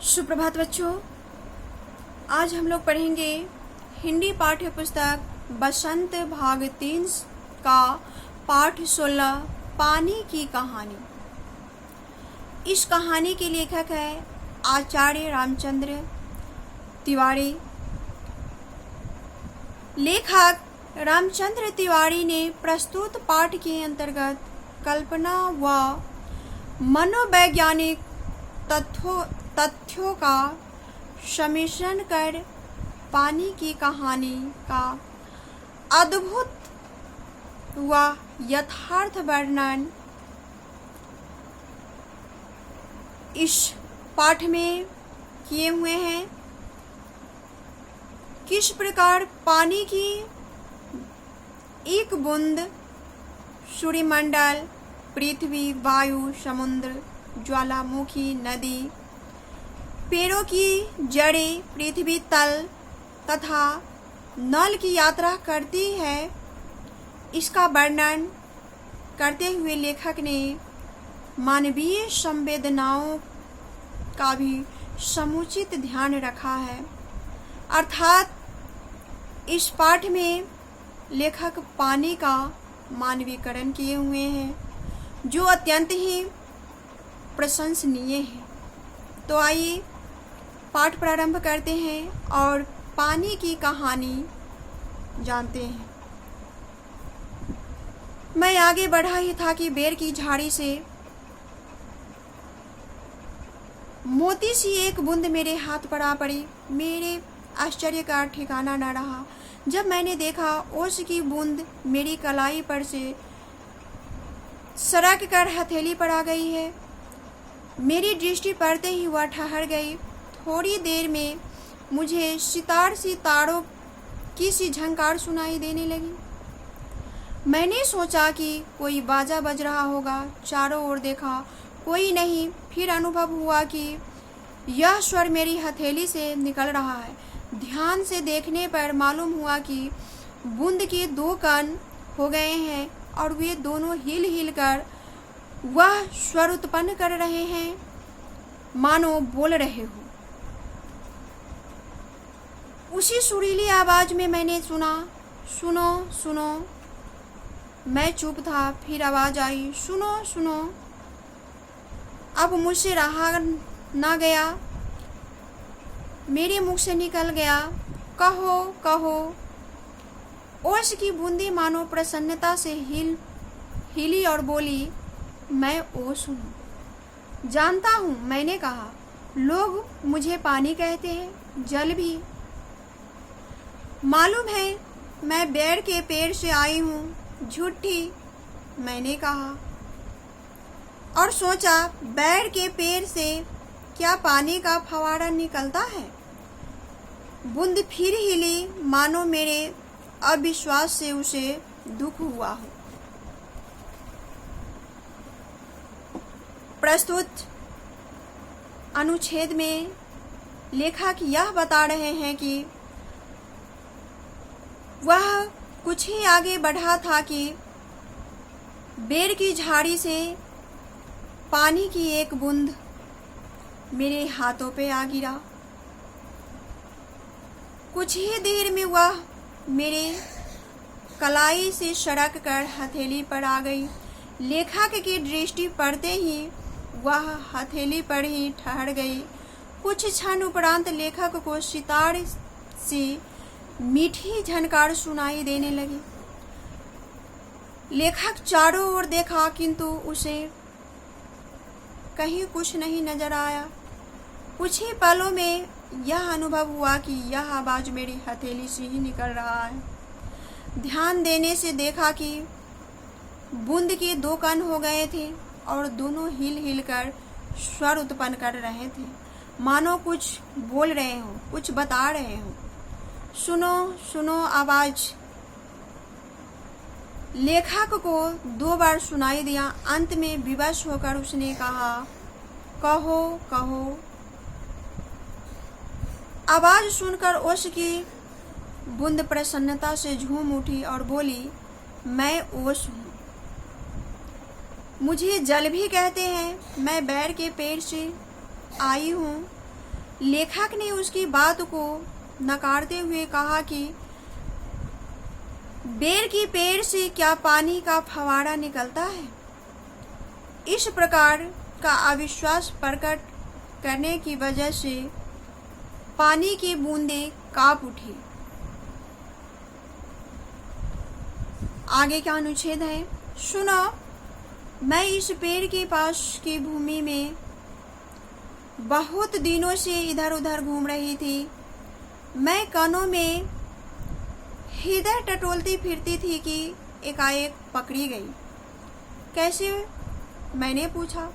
सुप्रभात बच्चों, आज हम लोग पढ़ेंगे हिंदी पाठ्य पुस्तक बसंत भाग 3 का पाठ 16 पानी की कहानी। इस कहानी के लेखक है आचार्य रामचंद्र तिवारी। लेखक रामचंद्र तिवारी ने प्रस्तुत पाठ के अंतर्गत कल्पना व मनोवैज्ञानिक तथ्यों का सम्मिश्रण कर पानी की कहानी का अद्भुत व यथार्थ वर्णन इस पाठ में किए हुए हैं। किस प्रकार पानी की एक बूंद सूर्यमंडल, पृथ्वी, वायु, समुद्र, ज्वालामुखी, नदी, पेड़ों की जड़ें, पृथ्वी तल तथा नल की यात्रा करती है, इसका वर्णन करते हुए लेखक ने मानवीय संवेदनाओं का भी समुचित ध्यान रखा है। अर्थात इस पाठ में लेखक पानी का मानवीकरण किए हुए हैं, जो अत्यंत ही प्रशंसनीय है। तो आइए पाठ प्रारंभ करते हैं और पानी की कहानी जानते हैं। मैं आगे बढ़ा ही था कि बेर की झाड़ी से मोती सी एक बूंद मेरे हाथ पर आ पड़ी। मेरे आश्चर्य का ठिकाना न रहा जब मैंने देखा ओस की बूंद मेरी कलाई पर से सरक कर हथेली पर आ गई है। मेरी दृष्टि पड़ते ही वह ठहर गई। थोड़ी देर में मुझे सितारों की सी झंकार सुनाई देने लगी। मैंने सोचा कि कोई बाजा बज रहा होगा। चारों ओर देखा, कोई नहीं। फिर अनुभव हुआ कि यह स्वर मेरी हथेली से निकल रहा है। ध्यान से देखने पर मालूम हुआ कि बूंद के 2 कान हो गए हैं और वे दोनों हिल हिल कर वह स्वर उत्पन्न कर रहे हैं, मानो बोल रहे हो। उसी सुरीली आवाज में मैंने सुना, सुनो सुनो। मैं चुप था। फिर आवाज आई, सुनो सुनो। अब मुझसे रहा ना गया, मेरे मुख से निकल गया, कहो कहो। ओस की बूंदी मानो प्रसन्नता से हिली और बोली, मैं ओस हूँ, जानता हूँ। मैंने कहा, लोग मुझे पानी कहते हैं, जल भी। मालूम है मैं बेर के पेड़ से आई हूँ, झूठी। मैंने कहा और सोचा, बेर के पेड़ से क्या पानी का फवारा निकलता है? बूंद फिर हिली, मानो मेरे अविश्वास से उसे दुख हुआ हो। प्रस्तुत अनुच्छेद में लेखक यह बता रहे हैं कि वह कुछ ही आगे बढ़ा था कि बेर की झाड़ी से पानी की एक बूंद मेरे हाथों पे आ गिरा। कुछ ही देर में वह मेरे कलाई से सड़क कर हथेली पर आ गई। लेखक की दृष्टि पड़ते ही वह हथेली पर ही ठहर गई। कुछ क्षण उपरांत लेखक को सितार सी मीठी झनकार सुनाई देने लगी। लेखक चारों ओर देखा, किंतु उसे कहीं कुछ नहीं नजर आया। कुछ ही पलों में यह अनुभव हुआ कि यह आवाज मेरी हथेली से ही निकल रहा है। ध्यान देने से देखा कि बूंद के 2 कान हो गए थे और दोनों हिल हिल कर स्वर उत्पन्न कर रहे थे, मानो कुछ बोल रहे हो, कुछ बता रहे हो। सुनो सुनो आवाज लेखक को 2 बार सुनाई दिया। अंत में विवश होकर उसने कहा, कहो कहो। आवाज सुनकर ओस की बूंद प्रसन्नता से झूम उठी और बोली, मैं ओस हूँ, मुझे जल भी कहते हैं। मैं बेर के पेड़ से आई हूँ। लेखक ने उसकी बात को नकारते हुए कहा कि बेर की पेड़ से क्या पानी का फवारा निकलता है। इस प्रकार का अविश्वास प्रकट करने की वजह से पानी की बूंदें कांप उठी। आगे का अनुच्छेद है, सुनो, मैं इस पेड़ के पास की भूमि में बहुत दिनों से इधर उधर घूम रही थी। मैं कानों में हृदय टटोलती फिरती थी कि एकाएक पकड़ी गई। कैसे? मैंने पूछा।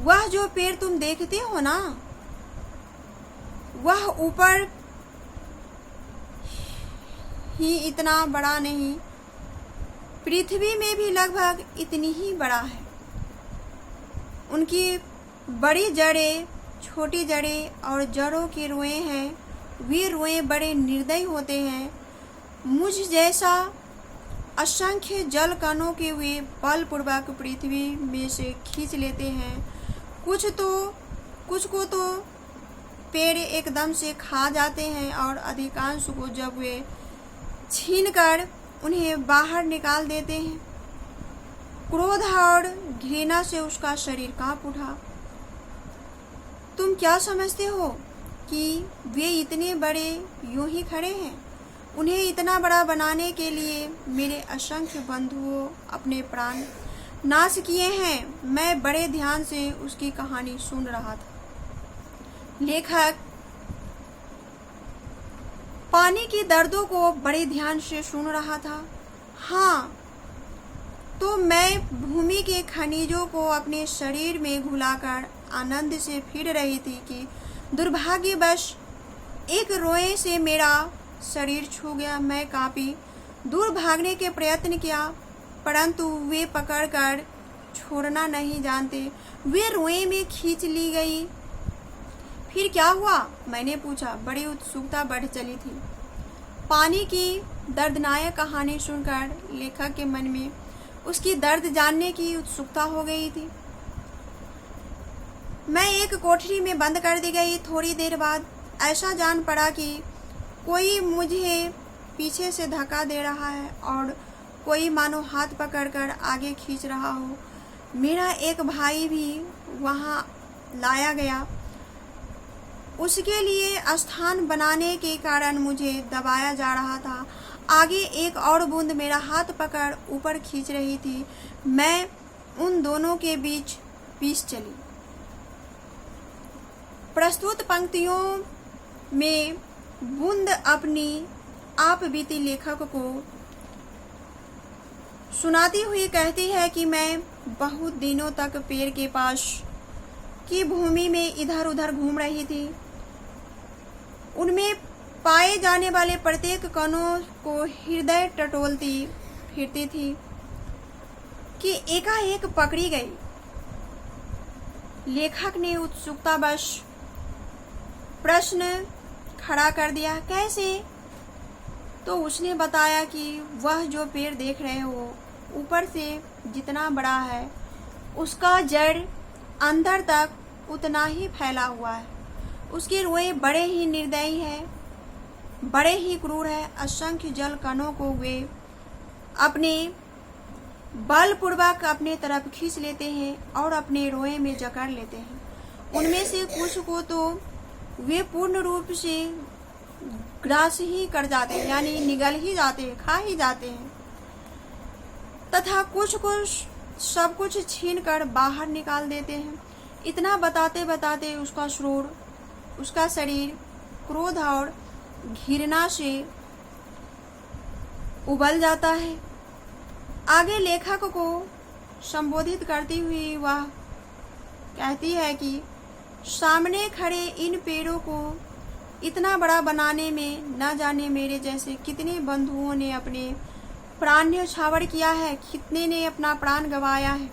वह जो पेड़ तुम देखते हो ना, वह ऊपर ही इतना बड़ा नहीं, पृथ्वी में भी लगभग इतनी ही बड़ा है। उनकी बड़ी जड़ें, छोटी जड़ें और जड़ों की रोएं हैं। वे रोएं बड़े निर्दयी होते हैं। मुझ जैसा असंख्य जल कणों के वे बलपूर्वक पृथ्वी में से खींच लेते हैं। कुछ को तो पेड़ एकदम से खा जाते हैं और अधिकांश को जब वे छीनकर उन्हें बाहर निकाल देते हैं। क्रोध और घृणा से उसका शरीर कांप उठा। तुम क्या समझते हो कि वे इतने बड़े यूं ही खड़े हैं? उन्हें इतना बड़ा बनाने के लिए मेरे असंख्य बंधुओं अपने प्राण नाश किए हैं। मैं बड़े ध्यान से उसकी कहानी सुन रहा था। लेखक पानी की दर्दों को बड़े ध्यान से सुन रहा था। हाँ, तो मैं भूमि के खनिजों को अपने शरीर में घुलाकर आनंद से फिर रही थी कि दुर्भाग्यवश एक रोए से मेरा शरीर छू गया। मैं काफी दूर भागने के प्रयत्न किया, परंतु वे पकड़कर छोड़ना नहीं जानते। वे रोए में खींच ली गई। फिर क्या हुआ? मैंने पूछा। बड़ी उत्सुकता बढ़ चली थी। पानी की दर्दनायक कहानी सुनकर लेखक के मन में उसकी दर्द जानने की उत्सुकता हो गई थी। मैं एक कोठरी में बंद कर दी गई। थोड़ी देर बाद ऐसा जान पड़ा कि कोई मुझे पीछे से धक्का दे रहा है और कोई मानो हाथ पकड़कर आगे खींच रहा हो। मेरा एक भाई भी वहां लाया गया। उसके लिए स्थान बनाने के कारण मुझे दबाया जा रहा था। आगे एक और बूंद मेरा हाथ पकड़ ऊपर खींच रही थी। मैं उन दोनों के बीच पीस चली। प्रस्तुत पंक्तियों में बूंद अपनी आप बीती लेखक को सुनाती हुई कहती है कि मैं बहुत दिनों तक पेड़ के पास की भूमि में इधर उधर घूम रही थी। उनमें पाए जाने वाले प्रत्येक कणों को हृदय टटोलती फिरती थी कि एकाएक पकड़ी गई। लेखक ने उत्सुकतावश प्रश्न खड़ा कर दिया, कैसे? तो उसने बताया कि वह जो पेड़ देख रहे हो ऊपर से जितना बड़ा है, उसका जड़ अंदर तक उतना ही फैला हुआ है। उसके रोए बड़े ही निर्दयी है, बड़े ही क्रूर है। असंख्य जल कणों को वे अपने बलपूर्वक अपने तरफ खींच लेते हैं और अपने रोए में जकड़ लेते हैं। उनमें से कुछ को तो वे पूर्ण रूप से ग्रास ही कर जाते हैं, यानी निगल ही जाते हैं, खा ही जाते हैं, तथा कुछ को सब कुछ छीन कर बाहर निकाल देते हैं। इतना बताते बताते उसका शरीर क्रोध और घृणा से उबल जाता है। आगे लेखक को संबोधित करती हुई वह कहती है कि सामने खड़े इन पेड़ों को इतना बड़ा बनाने में न जाने मेरे जैसे कितने बंधुओं ने अपने प्राण न्यौछावर किया है, कितने ने अपना प्राण गंवाया है।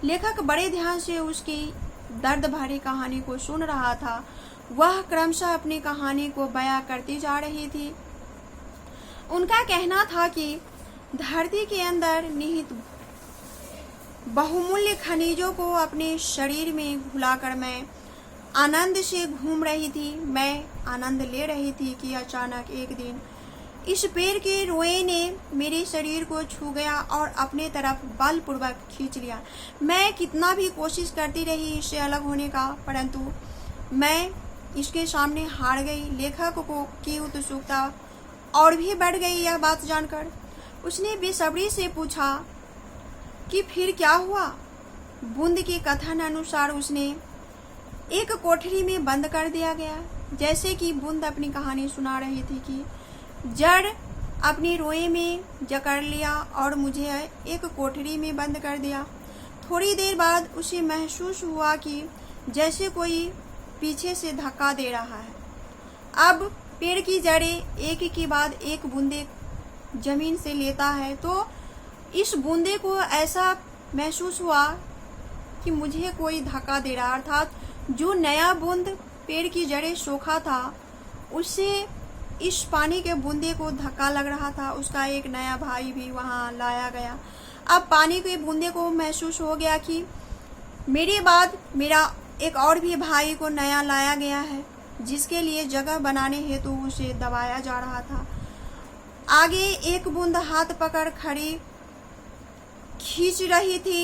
लेखक बड़े ध्यान से उसकी दर्द भरी कहानी को सुन रहा था। वह क्रमशः अपनी कहानी को बयां करती जा रही थी। उनका कहना था कि धरती के अंदर निहित बहुमूल्य खनिजों को अपने शरीर में घुलाकर मैं आनंद से घूम रही थी, मैं आनंद ले रही थी कि अचानक एक दिन इस पेड़ के रोए ने मेरे शरीर को छू गया और अपने तरफ बलपूर्वक खींच लिया। मैं कितना भी कोशिश करती रही इससे अलग होने का, परंतु मैं इसके सामने हार गई। लेखक को की उत्सुकता और भी बढ़ गई यह बात जानकर। उसने बेसब्री से पूछा कि फिर क्या हुआ। बूंद के कथन अनुसार उसने एक कोठरी में बंद कर दिया गया। जैसे कि बूंद अपनी कहानी सुना रही थी कि जड़ अपनी रोए में जकड़ लिया और मुझे एक कोठरी में बंद कर दिया। थोड़ी देर बाद उसे महसूस हुआ कि जैसे कोई पीछे से धक्का दे रहा है। अब पेड़ की जड़ें एक के बाद एक बूंदे जमीन से लेता है, तो इस बूंदे को ऐसा महसूस हुआ कि मुझे कोई धक्का दे रहा, अर्थात जो नया बूंद पेड़ की जड़ें सोखा था उससे इस पानी के बूंदे को धक्का लग रहा था। उसका एक नया भाई भी वहां लाया गया। अब पानी के बूंदे को महसूस हो गया कि मेरे बाद मेरा एक और भी भाई को नया लाया गया है, जिसके लिए जगह बनाने हेतु उसे दबाया जा रहा था। आगे एक बूंद हाथ पकड़ खड़ी खींच रही थी।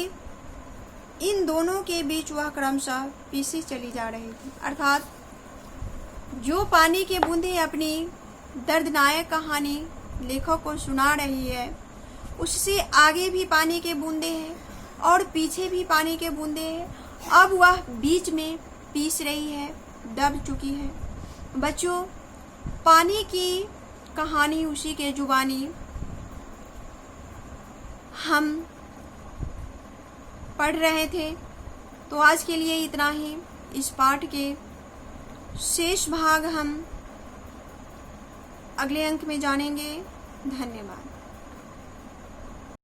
इन दोनों के बीच वह क्रमशः पीछे चली जा रही थी, अर्थात जो पानी के बूंदे अपनी दर्दनायक कहानी लेखक को सुना रही है, उससे आगे भी पानी के बूंदे हैं और पीछे भी पानी के बूंदे हैं। अब वह बीच में पीस रही है, दब चुकी है। बच्चों, पानी की कहानी उसी के जुबानी हम पढ़ रहे थे। तो आज के लिए इतना ही। इस पाठ के शेष भाग हम अगले अंक में जानेंगे। धन्यवाद।